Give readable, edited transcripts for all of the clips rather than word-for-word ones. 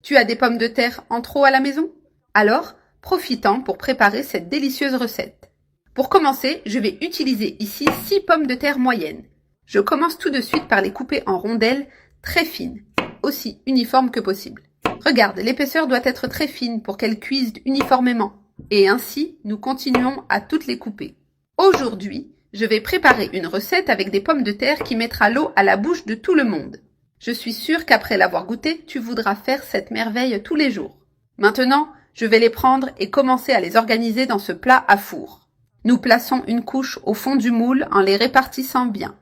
Tu as des pommes de terre en trop à la maison? Alors, profite-en pour préparer cette délicieuse recette. Pour commencer, je vais utiliser ici 6 pommes de terre moyennes. Je commence tout de suite par les couper en rondelles très fines, aussi uniformes que possible. Regarde, l'épaisseur doit être très fine pour qu'elles cuisent uniformément. Et ainsi, nous continuons à toutes les couper. Aujourd'hui, je vais préparer une recette avec des pommes de terre qui mettra l'eau à la bouche de tout le monde. Je suis sûre qu'après l'avoir goûté, tu voudras faire cette merveille tous les jours. Maintenant, je vais les prendre et commencer à les organiser dans ce plat à four. Nous plaçons une couche au fond du moule en les répartissant bien.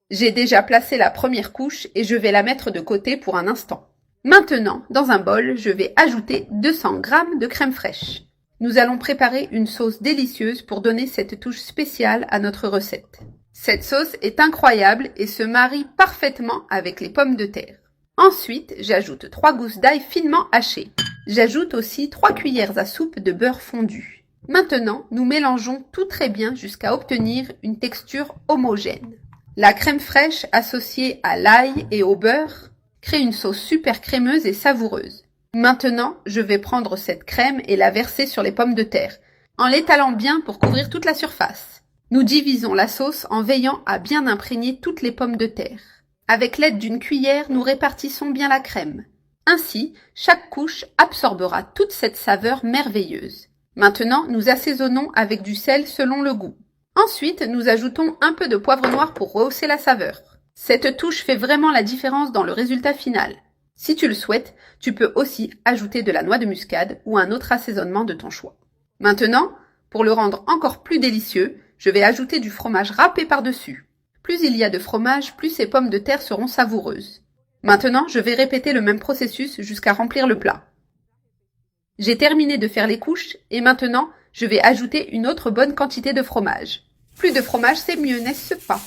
J'ai déjà placé la première couche et je vais la mettre de côté pour un instant. Maintenant, dans un bol, je vais ajouter 200 g de crème fraîche. Nous allons préparer une sauce délicieuse pour donner cette touche spéciale à notre recette. Cette sauce est incroyable et se marie parfaitement avec les pommes de terre. Ensuite, j'ajoute 3 gousses d'ail finement hachées. J'ajoute aussi 3 cuillères à soupe de beurre fondu. Maintenant, nous mélangeons tout très bien jusqu'à obtenir une texture homogène. La crème fraîche associée à l'ail et au beurre crée une sauce super crémeuse et savoureuse. Maintenant, je vais prendre cette crème et la verser sur les pommes de terre, en l'étalant bien pour couvrir toute la surface. Nous divisons la sauce en veillant à bien imprégner toutes les pommes de terre. Avec l'aide d'une cuillère, nous répartissons bien la crème. Ainsi, chaque couche absorbera toute cette saveur merveilleuse. Maintenant, nous assaisonnons avec du sel selon le goût. Ensuite, nous ajoutons un peu de poivre noir pour rehausser la saveur. Cette touche fait vraiment la différence dans le résultat final. Si tu le souhaites, tu peux aussi ajouter de la noix de muscade ou un autre assaisonnement de ton choix. Maintenant, pour le rendre encore plus délicieux, je vais ajouter du fromage râpé par-dessus. Plus il y a de fromage, plus ces pommes de terre seront savoureuses. Maintenant, je vais répéter le même processus jusqu'à remplir le plat. J'ai terminé de faire les couches et maintenant, je vais ajouter une autre bonne quantité de fromage. Plus de fromage, c'est mieux, n'est-ce pas?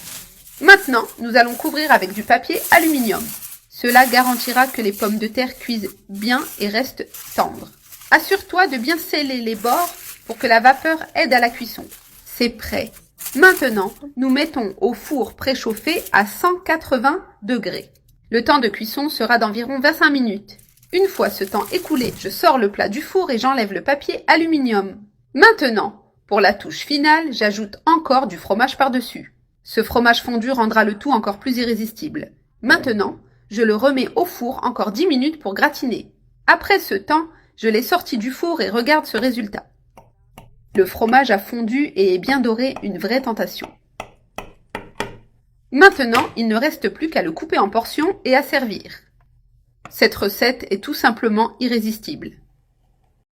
Maintenant, nous allons couvrir avec du papier aluminium. Cela garantira que les pommes de terre cuisent bien et restent tendres. Assure-toi de bien sceller les bords pour que la vapeur aide à la cuisson. C'est prêt. Maintenant, nous mettons au four préchauffé à 180 degrés. Le temps de cuisson sera d'environ 25 minutes. Une fois ce temps écoulé, je sors le plat du four et j'enlève le papier aluminium. Maintenant, pour la touche finale, j'ajoute encore du fromage par-dessus. Ce fromage fondu rendra le tout encore plus irrésistible. Maintenant, je le remets au four encore 10 minutes pour gratiner. Après ce temps, je l'ai sorti du four et regarde ce résultat. Le fromage a fondu et est bien doré, une vraie tentation. Maintenant, il ne reste plus qu'à le couper en portions et à servir. Cette recette est tout simplement irrésistible.